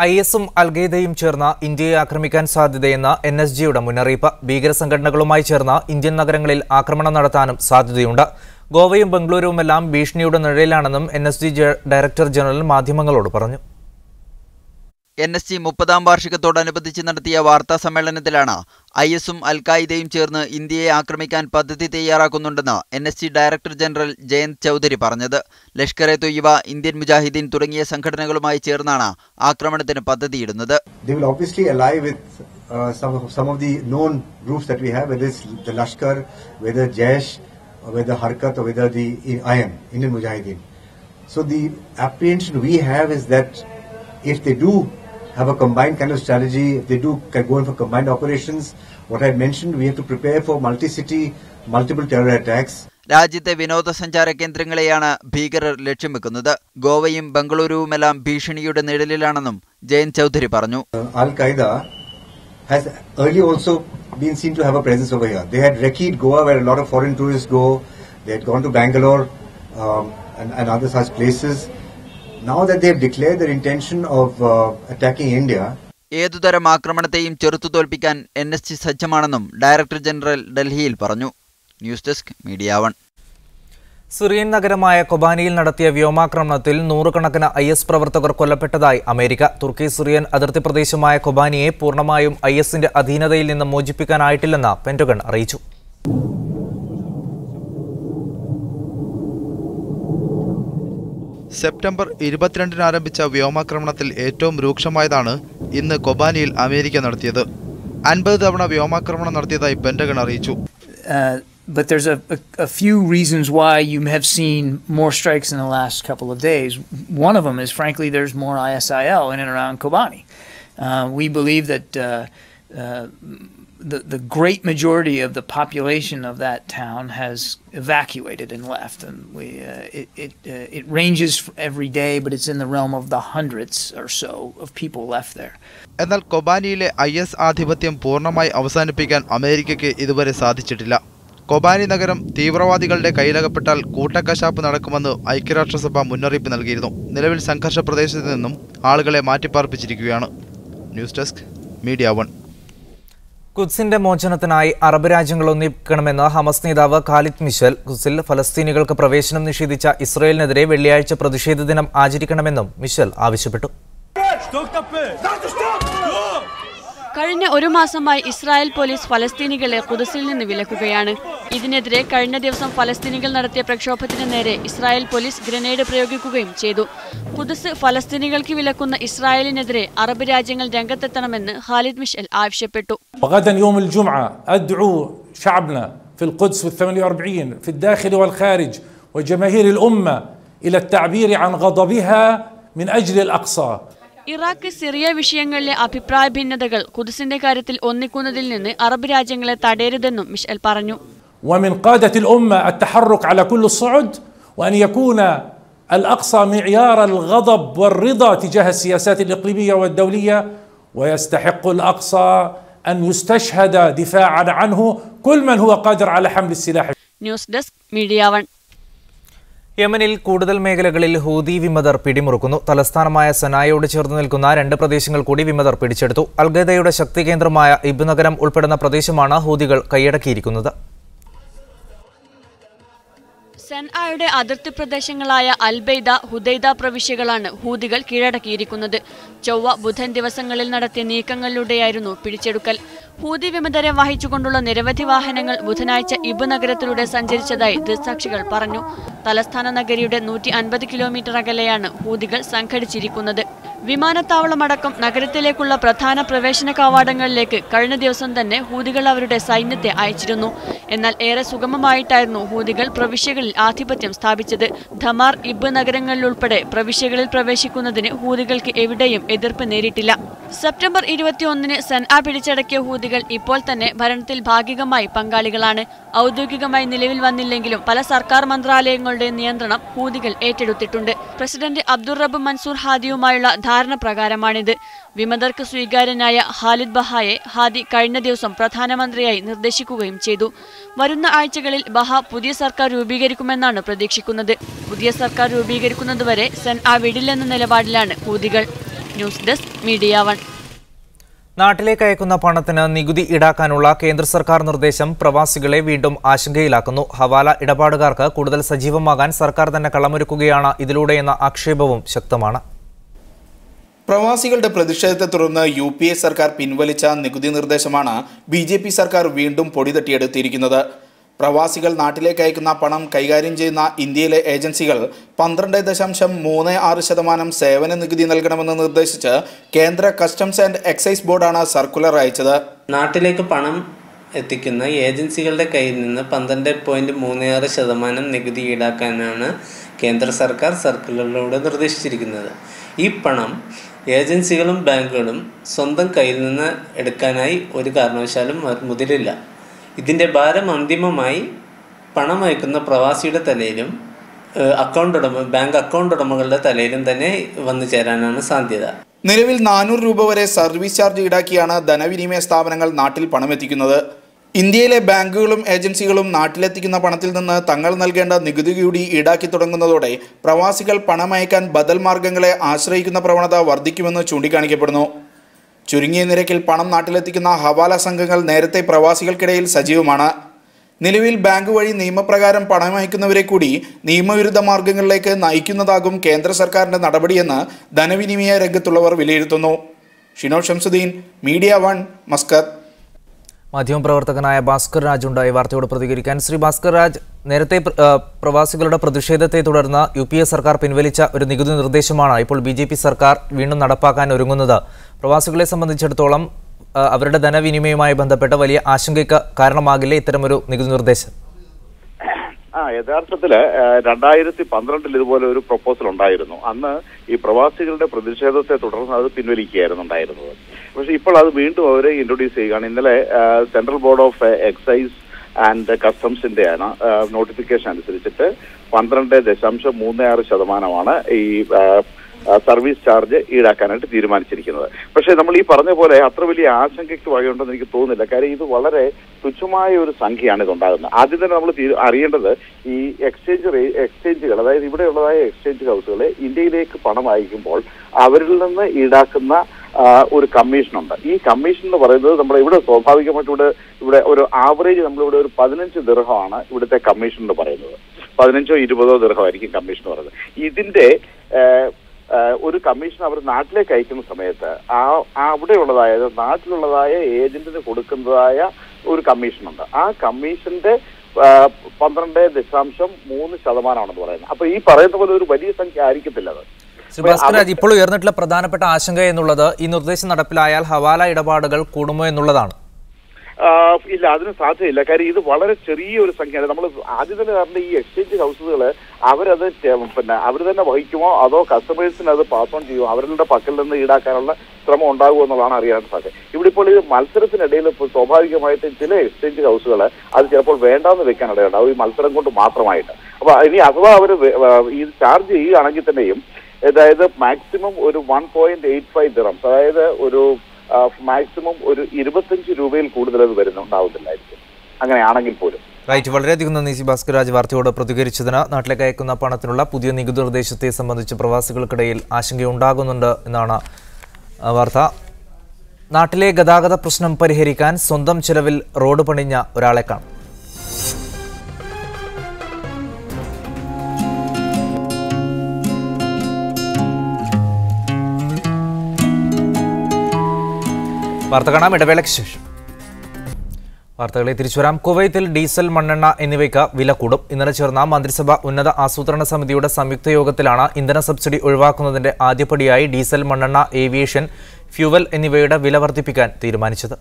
IS-ഉം അൽ-ഖയ്ദയും ചേർന്ന ഇന്ത്യയെ ആക്രമിക്കാൻ സാധ്യതയെന്ന NSGയുടെ മുന്നറിയിപ്പ്. ഭീകര സംഘടനകളുമായി ചേർന്ന ഇന്ത്യൻ നഗരങ്ങളിൽ ആക്രമണം നടത്താനും സാധ്യതയുണ്ട്. ഗോവയും ബംഗളൂരുവുമെല്ലാം ഭീഷണിയുടെ നിഴലിലാണെന്നും NSG ഡയറക്ടർ ജനറൽ മാധ്യമങ്ങളോട് പറഞ്ഞു. NSG 30ാം വാർഷികത്തോടനുബന്ധിച്ച് നടത്തിയ വാർത്താ സമ്മേളനത്തിലാണ് IS-ഉം അൽ-ഖയ്ദയും ചേർന്ന് ഇന്ത്യയെ ആക്രമിക്കാൻ പദ്ധതി തയ്യാറാക്കുന്നുണ്ടെന്ന് NSG director general Jayant Chaudhary പറഞ്ഞത്. ലഷ്കർ-എ-തൊയ്ബ, ഇന്ത്യൻ മുജാഹിദീൻ തുടങ്ങിയ സംഘടനകളുമായി ചേർന്നാണ് ആക്രമണത്തിന് പദ്ധതിയിടുന്നത്. They will obviously ally with some of the known groups that we have, whether it's the Lashkar, whether Jaish, or whether Harkat, or whether the IM, Indian Mujahideen. So the apprehension we have is that if they do have a combined kind of strategy, if they do go in for combined operations, what I mentioned, we have to prepare for multi-city, multiple terror attacks. രാജ്യത്തെ വിനോദസഞ്ചാര കേന്ദ്രങ്ങളെയാണ് ഭീകരർ ലക്ഷ്യം വെക്കുന്നത്. ഗോവയും ബംഗളൂരുവുമെല്ലാം ഭീഷണിയുടെ നിഴലിലാണെന്നും ജയന്ത് ചൗധരി പറഞ്ഞു. Al-Qaeda has earlier also been seen to have a presence over here. They had wrecked Goa, where a lot of foreign tourists go. They had gone to Bangalore and other such places. Now that they have declared their intention of attacking India, ഏതുതരം ആക്രമണത്തെയും ചെറുത്തു തോൽപ്പിക്കാൻ NSG സജ്ജമാണെന്നും director general ഡൽഹിയിൽ പറഞ്ഞു. News desk media 1. Syrian നഗരമായ കൊബാനിയിൽ നടത്തിയ വ്യോമാക്രമണത്തിൽ നൂറുകണക്കിന് IS പ്രവർത്തകർ കൊല്ലപ്പെട്ടതായി അമേരിക്ക. തുർക്കി സിറിയൻ അതിർത്തി പ്രദേശമായ കൊബാനിയെ പൂർണ്ണമായും IS-ന്റെ അധീനതയിൽ നിന്ന് മോചിപ്പിക്കാനായിട്ടില്ലെന്ന് പെന്റഗൺ അറിയിച്ചു. സെപ്റ്റംബർ 22-ന് ആരംഭിച്ച വ്യോമാക്രമണത്തിൽ ഏറ്റവും രൂക്ഷമായതാണ് ഇന്ന് കൊബാനിയിൽ അമേരിക്ക നടത്തിയത്. 50 തവണ വ്യോമാക്രമണം നടത്തിയതായി പെന്റഗൺ അറിയിച്ചു. But there's a few reasons why you have seen more strikes in the last couple of days. One of them is, frankly, there's more ISIL in and around Kobani. We believe that the great majority of the population of that town has evacuated and left, and it ranges every day, but it's in the realm of the hundreds or so of people left there. എന്നാൽ കൊബാനിയിലെ IS ആധിപത്യം പൂർണ്ണമായി അവസാനിപ്പിക്കാൻ അമേരിക്കയ്ക്ക് ഇതുവരെ സാധിച്ചിട്ടില്ല. കൊബാനി നഗരം തീവ്രവാദികളുടെ കയ്യിലകപ്പെട്ടാൽ കൂട്ടക്കശാപ്പ് നടക്കുമെന്ന് ഐക്യരാഷ്ട്രസഭ മുന്നറിയിപ്പ് നൽകിയിരുന്നു. നിലവിൽ സംഘർഷ പ്രദേശത്ത് നിന്നും ആളുകളെ മാറ്റിപ്പാർപ്പിച്ചിരിക്കുകയാണ്. News desk media 1. ഖുദ്സിന്റെ മോചനത്തിനായി അറബ് രാജ്യങ്ങൾ ഒന്നിക്കണമെന്ന് ഹമസ് നേതാവ് ഖാലിദ് മിഷൽ. ഖുദ്സിൽ ഫലസ്തീനികൾക്ക് പ്രവേശനം നിഷേധിച്ച ഇസ്രയേലിനെതിരെ വെള്ളിയാഴ്ച പ്രതിഷേധ ദിനം ആചരിക്കണമെന്നും മിഷൽ ആവശ്യപ്പെട്ടു. കഴിഞ്ഞ ഒരു മാസമായി ഇസ്രായേൽ പോലീസ് ഫലസ്തീനികളെ ഖുദ്സിൽ നിന്ന് വിലക്കുകയാണ്. ഇതിനെതിരെ കഴിഞ്ഞ ദിവസം ഫലസ്തീനികൾ നടത്തിയ പ്രക്ഷോഭത്തിന് നേരെ ഇസ്രായേൽ പോലീസ് ഗ്രനേഡ് പ്രയോഗിക്കുകയും ചെയ്തു. ഖുദ്സ് ഫലസ്തീനികൾക്ക് വിലക്കുന്ന ഇസ്രായേലിനെതിരെ അറബ് രാജ്യങ്ങൾ രംഗത്തെത്തണമെന്ന് ഖാലിദ് മിഷൽ ആവശ്യപ്പെട്ടു. وغدا يوم الجمعة أدعو شعبنا في القدس وال48 في الداخل والخارج وجماهير الأمة إلى التعبير عن غضبها من أجل الأقصى. ഇറാഖ്, സിറിയ വിഷയങ്ങളിലെ അഭിപ്രായ ഭിന്നതകൾ ഖുദ്സിന്റെ കാര്യത്തിൽ ഒന്നിക്കുന്നതിൽ നിന്ന് അറബ് രാജ്യങ്ങളെ തടയരുതെന്നും മിഷൽ പറഞ്ഞു. ومن قادة الأمة التحرك على كل الصعد وأن يكون الأقصى معيار الغضب والرضا تجاه السياسات الإقليمية والدولية ويستحق الأقصى أن يستشهد دفاعا عنه كل من هو قادر على حمل السلاح. News desk media 1. യമനിൽ കൂടുതൽ മേഖലകളിൽ ഹൂതി വിമതർ പിടിമുറുക്കുന്നു. തലസ്ഥാനമായ സനായോട് ചേർന്ന് നിൽക്കുന്ന 2 പ്രദേശങ്ങൾ കൂടി വിമതർ പിടിച്ചെടുത്തു. അൽ-ഖയ്ദയുടെ ശക്തി കേന്ദ്രമായ ഇബ് നഗരം ഉൾപ്പെടുന്ന പ്രദേശമാണ് ഹൂതികൾ കൈയടക്കിയിരിക്കുന്നത്. സൻആയുടെ അതിർത്തി പ്രദേശങ്ങളായ അൽബൈദ, ഹുദൈദ പ്രവിശ്യകളാണ് ഹൂതികൾ കീഴടക്കിയിരിക്കുന്നത്. ചൊവ്വ, ബുധൻ ദിവസങ്ങളിൽ നടത്തിയ നീക്കങ്ങളിലൂടെയായിരുന്നു പിടിച്ചെടുക്കൽ. ഹൂതി വിമതരെ വഹിച്ചുകൊണ്ടുള്ള നിരവധി വാഹനങ്ങൾ ബുധനാഴ്ച ഇബ് നഗരത്തിലൂടെ സഞ്ചരിച്ചതായി ദൃക്സാക്ഷികൾ പറഞ്ഞു. തലസ്ഥാന നഗരിയുടെ 150 കിലോമീറ്റർ അകലെയാണ് ഹൂതികൾ സംഘടിച്ചിരിക്കുന്നത്. വിമാനത്താവളമടക്കം നഗരത്തിലേക്കുള്ള പ്രധാന പ്രവേശന കവാടങ്ങളിലേക്ക് കഴിഞ്ഞ ദിവസം തന്നെ ഹൂതികൾ അവരുടെ സൈന്യത്തെ അയച്ചിരുന്നു. എന്നാൽ ഏറെ സുഗമമായിട്ടായിരുന്നു ഹൂതികൾ പ്രവിശ്യകളിൽ ആധിപത്യം സ്ഥാപിച്ചത്. ധമാർ, ഇബ് നഗരങ്ങളിലുൾപ്പെടെ പ്രവിശ്യകളിൽ പ്രവേശിക്കുന്നതിന് ഹൂതികൾക്ക് എവിടെയും എതിർപ്പ് നേരിട്ടില്ല. സെപ്റ്റംബർ 21-ന് സൻആ പിടിച്ചടക്കിയ ഹൂതികൾ ഇപ്പോൾ തന്നെ ഭരണത്തിൽ ഭാഗികമായി പങ്കാളികളാണ്. ഔദ്യോഗികമായി നിലവിൽ വന്നില്ലെങ്കിലും പല സർക്കാർ മന്ത്രാലയങ്ങളുടെ നിയന്ത്രണം ഹൂതികൾ ഏറ്റെടുത്തിട്ടുണ്ട്. പ്രസിഡന്റ് അബ്ദുറബ്ബ് മൻസൂർ ഹാദിയുമായുള്ള ധാരണ പ്രകാരമാണിത്. വിമതർക്ക് സ്വീകാര്യനായ ഖാലിദ് ബഹായെ ഹാദി കഴിഞ്ഞ ദിവസം പ്രധാനമന്ത്രിയായി നിർദ്ദേശിക്കുകയും ചെയ്തു. വരുന്ന ആഴ്ചകളിൽ ബഹ പുതിയ സർക്കാർ രൂപീകരിക്കുമെന്നാണ് പ്രതീക്ഷിക്കുന്നത്. പുതിയ സർക്കാർ രൂപീകരിക്കുന്നതുവരെ സൻആ വിടില്ലെന്ന നിലപാടിലാണ് ഹൂതികൾ. News desk media 1. നാട്ടിലേക്ക് അയക്കുന്ന പണത്തിന് നികുതി ഈടാക്കാനുള്ള കേന്ദ്ര സർക്കാർ നിർദ്ദേശം പ്രവാസികളെ വീണ്ടും ആശങ്കയിലാക്കുന്നു. ഹവാല ഇടപാടുകാർക്ക് കൂടുതൽ സജീവമാകാൻ സർക്കാർ തന്നെ കളമൊരുക്കുകയാണ് ഇതിലൂടെയെന്ന ആക്ഷേപവും ശക്തമാണ്. പ്രവാസികളുടെ പ്രതിഷേധത്തെ തുടർന്ന് UPA സർക്കാർ പിൻവലിച്ച നികുതി നിർദ്ദേശമാണ് BJP സർക്കാർ വീണ്ടും പൊടിതട്ടിയെടുത്തിരിക്കുന്നത്. പ്രവാസികൾ നാട്ടിലേക്ക് അയക്കുന്ന പണം കൈകാര്യം ചെയ്യുന്ന ഇന്ത്യയിലെ ഏജൻസികൾ 12.36% സേവന നികുതി നൽകണമെന്ന് നിർദ്ദേശിച്ച് കേന്ദ്ര കസ്റ്റംസ് ആൻഡ് എക്സൈസ് ബോർഡാണ് സർക്കുലർ അയച്ചത്. നാട്ടിലേക്ക് പണം എത്തിക്കുന്ന ഏജൻസികളുടെ കയ്യിൽ നിന്ന് 12.36% നികുതി ഈടാക്കാനാണ് കേന്ദ്ര സർക്കാർ സർക്കുലറിലൂടെ നിർദ്ദേശിച്ചിരിക്കുന്നത്. ഈ പണം ഏജൻസികളും ബാങ്കുകളും സ്വന്തം കയ്യിൽ നിന്ന് എടുക്കാനായി ഒരു കാരണവശാലും മുതിരില്ല. ഇതിൻ്റെ ഭാരം അന്തിമമായി പണം അയക്കുന്ന പ്രവാസിയുടെ തലയിലും ബാങ്ക് അക്കൗണ്ട് ഉടമകളുടെ തലയിലും തന്നെ വന്നു ചേരാനാണ് സാധ്യത. നിലവിൽ 400 രൂപ വരെ സർവീസ് ചാർജ് ഈടാക്കിയാണ് ധനവിനിമയ സ്ഥാപനങ്ങൾ നാട്ടിൽ പണമെത്തിക്കുന്നത്. ഇന്ത്യയിലെ ബാങ്കുകളും ഏജൻസികളും നാട്ടിലെത്തിക്കുന്ന പണത്തിൽ നിന്ന് തങ്ങൾ നൽകേണ്ട നികുതി കൂടി ഈടാക്കി തുടങ്ങുന്നതോടെ പ്രവാസികൾ പണമയക്കാൻ ബദൽ മാർഗങ്ങളെ ആശ്രയിക്കുന്ന പ്രവണത വർദ്ധിക്കുമെന്ന് ചൂണ്ടിക്കാണിക്കപ്പെടുന്നു. ചുരുങ്ങിയ നിരക്കിൽ പണം നാട്ടിലെത്തിക്കുന്ന ഹവാല സംഘങ്ങൾ നേരത്തെ പ്രവാസികൾക്കിടയിൽ സജീവമാണ്. നിലവിൽ ബാങ്ക് വഴി നിയമപ്രകാരം പണമയക്കുന്നവരെ കൂടി നിയമവിരുദ്ധ മാർഗങ്ങളിലേക്ക് നയിക്കുന്നതാകും കേന്ദ്ര സർക്കാരിന്റെ നടപടിയെന്ന് ധനവിനിമയ രംഗത്തുള്ളവർ വിലയിരുത്തുന്നു. Shino Shamsuddin, media 1, Muscat. മാധ്യമപ്രവർത്തകനായ ഭാസ്കർ രാജ് ഉണ്ടായ വാർത്തയോട് പ്രതികരിക്കാൻ. ശ്രീ ഭാസ്കർ രാജ്, നേരത്തെ പ്രവാസികളുടെ പ്രതിഷേധത്തെ തുടർന്ന് UPA സർക്കാർ പിൻവലിച്ച ഒരു നികുതി നിർദ്ദേശമാണ് ഇപ്പോൾ BJP സർക്കാർ വീണ്ടും നടപ്പാക്കാൻ ഒരുങ്ങുന്നത്. പ്രവാസികളെ സംബന്ധിച്ചിടത്തോളം അവരുടെ ധനവിനിമയവുമായി ബന്ധപ്പെട്ട വലിയ ആശങ്കയ്ക്ക് കാരണമാകില്ലേ ഇത്തരമൊരു നികുതി നിർദ്ദേശം? യഥാർത്ഥത്തിൽ 2012 ഇതുപോലെ ഒരു പ്രൊപ്പോസൽ ഉണ്ടായിരുന്നു. അന്ന് ഈ പ്രവാസികളുടെ പ്രതിഷേധത്തെ തുടർന്ന് അത് പിൻവലിക്കുകയായിരുന്നു ഉണ്ടായിരുന്നത്. പക്ഷെ ഇപ്പോൾ അത് വീണ്ടും അവർ ഇൻട്രൊഡ്യൂസ് ചെയ്യുകയാണ്. ഇന്നലെ central board of excise and കസ്റ്റംസിന്റെയാണ് നോട്ടിഫിക്കേഷൻ അനുസരിച്ചിട്ട് 12.36% ഈ സർവീസ് ചാർജ് ഈടാക്കാനായിട്ട് തീരുമാനിച്ചിരിക്കുന്നത്. പക്ഷേ നമ്മൾ ഈ പറഞ്ഞ പോലെ അത്ര വലിയ ആശങ്കയ്ക്ക് വകയുണ്ടെന്ന് എനിക്ക് തോന്നുന്നില്ല. കാര്യം ഇത് വളരെ തുച്ഛമായ ഒരു സംഖ്യയാണ് ഇതുണ്ടാകുന്നത്. ആദ്യം തന്നെ നമ്മൾ അറിയേണ്ടത് ഈ എക്സ്ചേഞ്ചുകൾ, അതായത് ഇവിടെയുള്ളതായ എക്സ്ചേഞ്ച് ഹൗസുകൾ ഇന്ത്യയിലേക്ക് പണം അയക്കുമ്പോൾ അവരിൽ നിന്ന് ഈടാക്കുന്ന ഒരു കമ്മീഷനുണ്ട്. ഈ കമ്മീഷൻ എന്ന് പറയുന്നത് നമ്മുടെ ഇവിടെ സ്വാഭാവികമായിട്ട് ഇവിടെ ഒരു ആവറേജ് നമ്മളിവിടെ ഒരു 15 ദിർഹമാണ് ഇവിടുത്തെ കമ്മീഷൻ എന്ന് പറയുന്നത്. 15-20 ദിർഹമായിരിക്കും കമ്മീഷൻ എന്ന് പറയുന്നത്. ഇതിന്റെ ഒരു കമ്മീഷൻ അവർ നാട്ടിലേക്ക് അയക്കുന്ന സമയത്ത് അവിടെയുള്ളതായ നാട്ടിലുള്ളതായ ഏജന്റിന് കൊടുക്കുന്നതായ ഒരു കമ്മീഷനുണ്ട്. ആ കമ്മീഷന്റെ 12.3% പറയുന്നത്. അപ്പൊ ഈ പറയുന്ന പോലെ ഒരു വലിയ സംഖ്യ ആയിരിക്കത്തില്ല അത്. ഭാസ്കർ രാജ്, ഇപ്പോൾ ഉയർന്നിട്ടുള്ള പ്രധാനപ്പെട്ട ആശങ്ക എന്നുള്ളത് ഈ നിർദ്ദേശം നടപ്പിലായാൽ ഹവാല ഇടപാടുകൾ കൂടുമോ എന്നുള്ളതാണ്. ഇല്ല, അതിന് സാധ്യതയില്ല. കാര്യം ഇത് വളരെ ചെറിയൊരു സംഖ്യയാണ്. നമ്മൾ ആദ്യം തന്നെ പറഞ്ഞ ഈ എക്സ്ചേഞ്ച് ഹൗസുകൾ അവരത് അവർ തന്നെ വഹിക്കുമോ അതോ കസ്റ്റമേഴ്സിന് അത് പാസ് ഓൺ ചെയ്യുമോ, അവരുടെ പക്കൽ നിന്ന് ഈടാക്കാനുള്ള ശ്രമം ഉണ്ടാകുമോ എന്നുള്ളതാണ് അറിയാൻ സാധ്യത. ഇവിടെ ഇപ്പോൾ ഈ മത്സരത്തിനിടയിൽ സ്വാഭാവികമായിട്ട് ചില എക്സ്ചേഞ്ച് ഹൗസുകൾ അത് ചിലപ്പോൾ വേണ്ടാന്ന് വെക്കാനിടയുണ്ടാവും, ഈ മത്സരം കൊണ്ട് മാത്രമായിട്ട്. അപ്പൊ ഇനി അഥവാ അവർ ഈ ചാർജ് ചെയ്യുകയാണെങ്കിൽ തന്നെയും അതായത് മാക്സിമം ഒരു 1.85 ദിർഹംസ്, അതായത് ഒരു മാക്സിമം ഒരു 25 രൂപയിൽ കൂടുതൽ അത് വരുന്നുണ്ടാവുന്നില്ലായിരിക്കും അങ്ങനെയാണെങ്കിൽ പോലും. റൈറ്റ്, വളരെയധികം നന്ദി ഭാസ്കർ രാജ് വാർത്തയോട് പ്രതികരിച്ചതിന്. നാട്ടിലേക്ക് അയക്കുന്ന പണത്തിനുള്ള പുതിയ നികുതി നിർദ്ദേശത്തെ സംബന്ധിച്ച് പ്രവാസികൾക്കിടയിൽ ആശങ്കയുണ്ടാകുന്നുണ്ട് എന്നാണ് വാർത്ത. നാട്ടിലെ ഗതാഗത പ്രശ്നം പരിഹരിക്കാൻ സ്വന്തം ചെലവിൽ റോഡ് പണിഞ്ഞ ഒരാളെ കാണാം. വാർത്ത കാണാം, ഇടവേളയ്ക്ക് ശേഷം. വാർത്തകളെ തിരിച്ചു വരാം. കുവൈത്തിൽ ഡീസൽ, മണ്ണെണ്ണ എന്നിവയ്ക്ക് വില കൂടും. ഇന്നലെ ചേർന്ന മന്ത്രിസഭ ഉന്നത ആസൂത്രണ സമിതിയുടെ സംയുക്ത യോഗത്തിലാണ് ഇന്ധന സബ്സിഡി ഒഴിവാക്കുന്നതിന്റെ ആദ്യപടിയായി ഡീസൽ, മണ്ണെണ്ണ, ഏവിയേഷൻ ഫ്യൂവൽ എന്നിവയുടെ വില വർദ്ധിപ്പിക്കാൻ തീരുമാനിച്ചത്.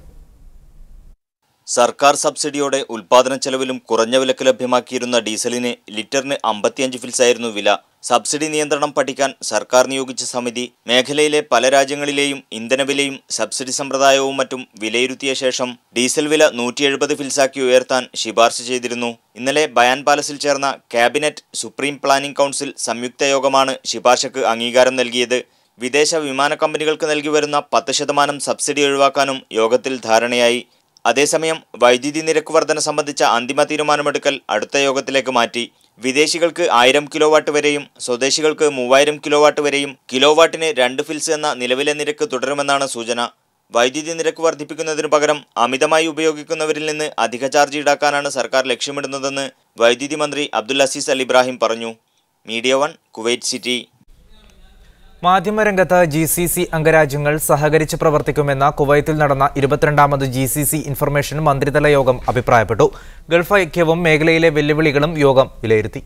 സർക്കാർ സബ്സിഡിയോടെ ഉൽപാദന ചെലവിലും കുറഞ്ഞ വിലക്ക് ലഭ്യമാക്കിയിരുന്ന ഡീസലിന് ലിറ്ററിന് 55 ഫിൽസായിരുന്നു വില. സബ്സിഡി നിയന്ത്രണം പഠിക്കാൻ സർക്കാർ നിയോഗിച്ച സമിതി മേഖലയിലെ പല രാജ്യങ്ങളിലെയും ഇന്ധനവിലയും സബ്സിഡി സമ്പ്രദായവും മറ്റും വിലയിരുത്തിയ ശേഷം ഡീസൽ വില 170 ഫിൽസാക്കി ഉയർത്താൻ ശുപാർശ ചെയ്തിരുന്നു. ഇന്നലെ ബയാൻ പാലസിൽ ചേർന്ന ക്യാബിനറ്റ് സുപ്രീം പ്ലാനിംഗ് കൗൺസിൽ സംയുക്ത യോഗമാണ് ശുപാർശക്ക് അംഗീകാരം നൽകിയത്. വിദേശ വിമാന കമ്പനികൾക്ക് നൽകി വരുന്ന 10% സബ്സിഡി ഒഴിവാക്കാനും യോഗത്തിൽ ധാരണയായി. അതേസമയം വൈദ്യുതി നിരക്ക് വർധന സംബന്ധിച്ച അന്തിമ തീരുമാനമെടുക്കൽ അടുത്ത യോഗത്തിലേക്ക് മാറ്റി. വിദേശികൾക്ക് 1000 കിലോവാട്ട് വരെയും സ്വദേശികൾക്ക് 3000 കിലോവാട്ട് വരെയും കിലോവാട്ടിന് 2 ഫിൽസ് എന്ന നിലവിലെ നിരക്ക് തുടരുമെന്നാണ് സൂചന. വൈദ്യുതി നിരക്ക് വർദ്ധിപ്പിക്കുന്നതിനു പകരം അമിതമായി ഉപയോഗിക്കുന്നവരിൽ നിന്ന് അധിക ചാർജ് ഈടാക്കാനാണ് സർക്കാർ ലക്ഷ്യമിടുന്നതെന്ന് വൈദ്യുതി മന്ത്രി അബ്ദുൽ അസീസ് അൽ ഇബ്രാഹിം പറഞ്ഞു. Media 1 Kuwait city. മാധ്യമരംഗത്ത് GCC അംഗരാജ്യങ്ങൾ സഹകരിച്ച് പ്രവർത്തിക്കുമെന്ന കുവൈത്തിൽ നടന്ന 22ാമത് GCC ഇൻഫർമേഷൻ മന്ത്രിതല യോഗം അഭിപ്രായപ്പെട്ടു. ഗൾഫ് ഐക്യവും മേഖലയിലെ വെല്ലുവിളികളും യോഗം വിലയിരുത്തി.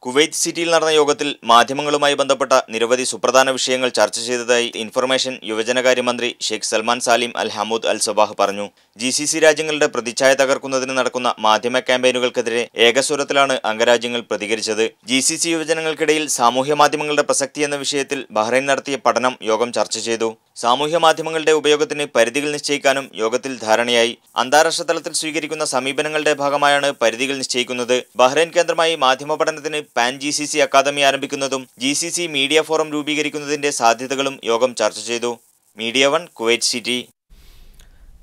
കുവൈറ്റ് സിറ്റിയിൽ നടന്ന യോഗത്തിൽ മാധ്യമങ്ങളുമായി ബന്ധപ്പെട്ട നിരവധി സുപ്രധാന വിഷയങ്ങൾ ചർച്ച ചെയ്തതായി ഇൻഫർമേഷൻ യുവജനകാര്യ മന്ത്രി ഷെയ്ഖ് സൽമാൻ സാലിം അൽ ഹമൂദ് അൽ സബാഹ് പറഞ്ഞു. GCC രാജ്യങ്ങളുടെ പ്രതിച്ഛായ തകർക്കുന്നതിന് നടക്കുന്ന മാധ്യമ ക്യാമ്പയിനുകൾക്കെതിരെ ഏകസ്വരത്തിലാണ് അംഗരാജ്യങ്ങൾ പ്രതികരിച്ചത്. GCC യുവജനങ്ങൾക്കിടയിൽ സാമൂഹ്യ മാധ്യമങ്ങളുടെ പ്രസക്തി എന്ന വിഷയത്തിൽ ബഹ്റൈൻ നടത്തിയ പഠനം യോഗം ചർച്ച ചെയ്തു. സാമൂഹ്യ മാധ്യമങ്ങളുടെ ഉപയോഗത്തിന് പരിധികൾ നിശ്ചയിക്കാനും യോഗത്തിൽ ധാരണയായി. അന്താരാഷ്ട്ര തലത്തിൽ സ്വീകരിക്കുന്ന സമീപനങ്ങളുടെ ഭാഗമായാണ് പരിധികൾ നിശ്ചയിക്കുന്നത്. ബഹ്റൈൻ കേന്ദ്രമായി മാധ്യമ പഠനത്തിന് പാൻ GCC അക്കാദമി ആരംഭിക്കുന്നതും GCC മീഡിയ ഫോറം രൂപീകരിക്കുന്നതിന്റെ സാധ്യതകളും യോഗം ചർച്ച ചെയ്തു. Media 1 Kuwait city.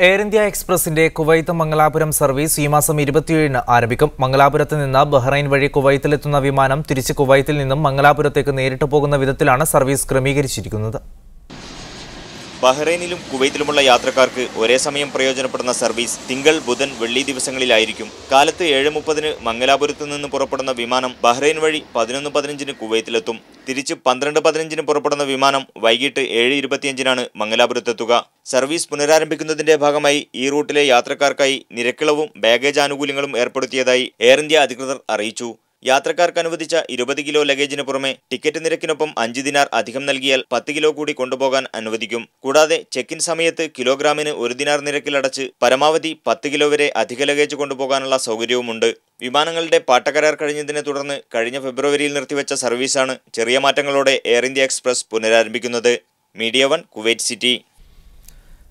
Air India എക്സ്പ്രസിന്റെ കുവൈത്ത് മംഗലാപുരം സർവീസ് ഈ മാസം 27-ന് ആരംഭിക്കും. മംഗലാപുരത്ത് നിന്ന് ബഹ്റൈൻ വഴി കുവൈത്തിലെത്തുന്ന വിമാനം തിരിച്ച് കുവൈത്തിൽ നിന്നും മംഗലാപുരത്തേക്ക് നേരിട്ട് പോകുന്ന വിധത്തിലാണ് സർവീസ് ക്രമീകരിച്ചിരിക്കുന്നത്. ബഹ്റൈനിലും കുവൈത്തിലുമുള്ള യാത്രക്കാർക്ക് ഒരേ സമയം പ്രയോജനപ്പെടുന്ന സർവീസ് തിങ്കൾ, ബുധൻ, വെള്ളി ദിവസങ്ങളിലായിരിക്കും. കാലത്ത് 7:30-ന് മംഗലാപുരത്ത് നിന്ന് പുറപ്പെടുന്ന വിമാനം ബഹ്റൈൻ വഴി 11:15-ന് കുവൈത്തിലെത്തും. തിരിച്ച് 12:15-ന് പുറപ്പെടുന്ന വിമാനം വൈകിട്ട് 7:25-നാണ് മംഗലാപുരത്തെത്തുക. സർവീസ് പുനരാരംഭിക്കുന്നതിന്റെ ഭാഗമായി ഈ റൂട്ടിലെ യാത്രക്കാർക്കായി നിരക്കിളവും ബാഗേജ് ആനുകൂല്യങ്ങളും ഏർപ്പെടുത്തിയതായി എയർ ഇന്ത്യ അധികൃതർ അറിയിച്ചു. യാത്രക്കാർക്ക് അനുവദിച്ച 20 കിലോ ലഗേജിന് പുറമെ ടിക്കറ്റ് നിരക്കിനൊപ്പം 5 ദിനാർ അധികം നൽകിയാൽ 10 കിലോ കൂടി കൊണ്ടുപോകാൻ അനുവദിക്കും. കൂടാതെ ചെക്ക് ഇൻ സമയത്ത് കിലോഗ്രാമിന് 1 ദിനാർ നിരക്കിലടച്ച് പരമാവധി 10 കിലോ വരെ അധിക ലഗേജ് കൊണ്ടുപോകാനുള്ള സൗകര്യവുമുണ്ട്. വിമാനങ്ങളുടെ പാട്ടക്കരാർ കഴിഞ്ഞതിനെ തുടർന്ന് കഴിഞ്ഞ ഫെബ്രുവരിയിൽ നിർത്തിവെച്ച സർവീസാണ് ചെറിയ മാറ്റങ്ങളോടെ എയർ ഇന്ത്യ എക്സ്പ്രസ് പുനരാരംഭിക്കുന്നത്. Media 1 Kuwait city.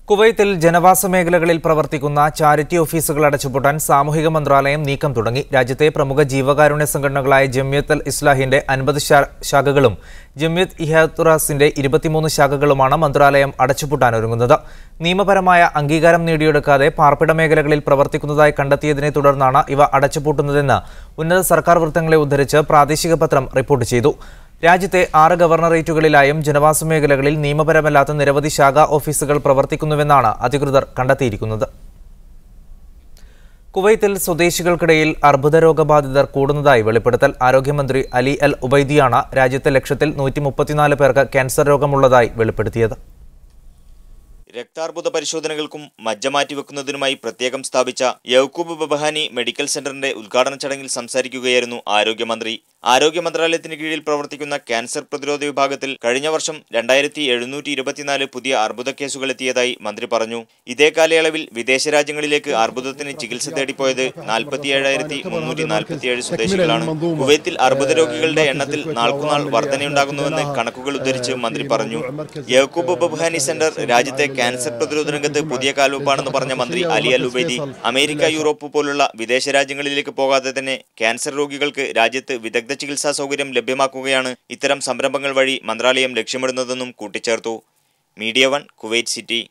കുവൈത്തിൽ ജനവാസ മേഖലകളിൽ പ്രവർത്തിക്കുന്ന ചാരിറ്റി ഓഫീസുകൾ അടച്ചുപൂട്ടാൻ സാമൂഹിക മന്ത്രാലയം നീക്കം തുടങ്ങി. രാജ്യത്തെ പ്രമുഖ ജീവകാരുണ്യ സംഘടനകളായ ജമിയത്ത് അൽ ഇസ്ലാഹിന്റെ 50 ശാഖകളും ജമിയത്ത് ഇഹ്തിറാസിന്റെ 23 ശാഖകളുമാണ് മന്ത്രാലയം അടച്ചുപൂട്ടാനൊരുങ്ങുന്നത്. നിയമപരമായ അംഗീകാരം നേടിയെടുക്കാതെ പാർപ്പിട മേഖലകളിൽ പ്രവർത്തിക്കുന്നതായി കണ്ടെത്തിയതിനെ തുടർന്നാണ് ഇവ അടച്ചുപൂട്ടുന്നതെന്ന് ഉന്നത സർക്കാർ വൃത്തങ്ങളെ ഉദ്ധരിച്ച് പ്രാദേശിക പത്രം റിപ്പോർട്ട് ചെയ്തു. രാജ്യത്തെ 6 ഗവർണറേറ്റുകളിലായും ജനവാസ മേഖലകളിൽ നിയമപരമല്ലാത്ത നിരവധി ശാഖാ ഓഫീസുകൾ പ്രവർത്തിക്കുന്നുവെന്നാണ് അധികൃതർ കണ്ടെത്തിയിരിക്കുന്നത്. കുവൈത്തിൽ സ്വദേശികൾക്കിടയിൽ അർബുദ രോഗബാധിതർ കൂടുന്നതായി വെളിപ്പെടുത്തൽ. ആരോഗ്യമന്ത്രി അലി അൽ ഉബൈദിയാണ് രാജ്യത്തെ ലക്ഷത്തിൽ 134 പേർക്ക് ക്യാൻസർ രോഗമുള്ളതായി വെളിപ്പെടുത്തിയത്. രക്താർബുദ പരിശോധനകൾക്കും മജ്ജ മാറ്റിവെക്കുന്നതിനുമായി പ്രത്യേകം സ്ഥാപിച്ച യൗക്കൂബ് ബബഹാനി മെഡിക്കൽ സെന്ററിന്റെ ഉദ്ഘാടന ചടങ്ങിൽ സംസാരിക്കുകയായിരുന്നു ആരോഗ്യമന്ത്രി. ആരോഗ്യ മന്ത്രാലയത്തിന് കീഴിൽ പ്രവർത്തിക്കുന്ന ക്യാൻസർ പ്രതിരോധ വിഭാഗത്തിൽ കഴിഞ്ഞ വർഷം 2724 പുതിയ അർബുദ കേസുകൾ എത്തിയതായി മന്ത്രി പറഞ്ഞു. ഇതേ കാലയളവിൽ വിദേശ രാജ്യങ്ങളിലേക്ക് അർബുദത്തിന് ചികിത്സ തേടിപ്പോയത് 47,347 സ്വദേശികളാണ്. കുവൈത്തിൽ അർബുദ രോഗികളുടെ എണ്ണത്തിൽ നാൾക്കുനാൾ വർധനയുണ്ടാകുന്നുവെന്ന് കണക്കുകൾ ഉദ്ധരിച്ച് മന്ത്രി പറഞ്ഞു. യൗക്കൂബ് ബബഹാനി സെന്റർ രാജ്യത്തെ ക്യാൻസർ പ്രതിരോധ രംഗത്ത് പുതിയ കാൽവെപ്പാണെന്ന് പറഞ്ഞ മന്ത്രി അലി അൽ ഉബൈദി അമേരിക്ക, യൂറോപ്പ് പോലുള്ള വിദേശ രാജ്യങ്ങളിലേക്ക് പോകാതെ തന്നെ ക്യാൻസർ രോഗികൾക്ക് രാജ്യത്ത് വിദഗ്ധ ചികിത്സാ സൗകര്യം ലഭ്യമാക്കുകയാണ് ഇത്തരം സംരംഭങ്ങൾ വഴി മന്ത്രാലയം ലക്ഷ്യമിടുന്നതെന്നും കൂട്ടിച്ചേർത്തു. Media 1 Kuwait city.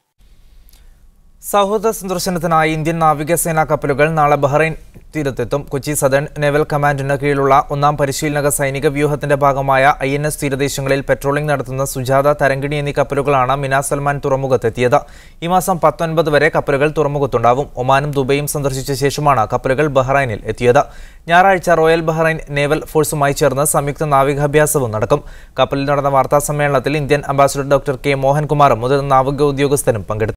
സൗഹൃദ സന്ദർശനത്തിനായി ഇന്ത്യൻ നാവികസേനാ കപ്പലുകൾ നാളെ ബഹ്റൈൻ തീരത്തെത്തും. കൊച്ചി സദേൺ നേവൽ കമാൻഡിന് കീഴിലുള്ള 1ാം പരിശീലക സൈനിക വ്യൂഹത്തിന്റെ ഭാഗമായ INS തീരദേശങ്ങളിൽ പെട്രോളിംഗ് നടത്തുന്ന സുജാത, തരങ്കിണി എന്നീ കപ്പലുകളാണ് മിനാ സൽമാൻ തുറമുഖത്തെത്തിയത്. ഈ മാസം 19 വരെ കപ്പലുകൾ തുറമുഖത്തുണ്ടാവും. ഒമാനും ദുബൈയും സന്ദർശിച്ച ശേഷമാണ് കപ്പലുകൾ ബഹ്റൈനിൽ എത്തിയത്. ഞായറാഴ്ച റോയൽ ബഹ്റൈൻ നേവൽ ഫോഴ്സുമായി ചേർന്ന് സംയുക്ത നാവികാഭ്യാസവും നടക്കും. കപ്പലിൽ നടന്ന വാർത്താ സമ്മേളനത്തിൽ ഇന്ത്യൻ അംബാസിഡർ ഡോക്ടർ കെ മോഹൻകുമാറും മുതിർന്ന നാവിക ഉദ്യോഗസ്ഥരും പങ്കെടുത്തു.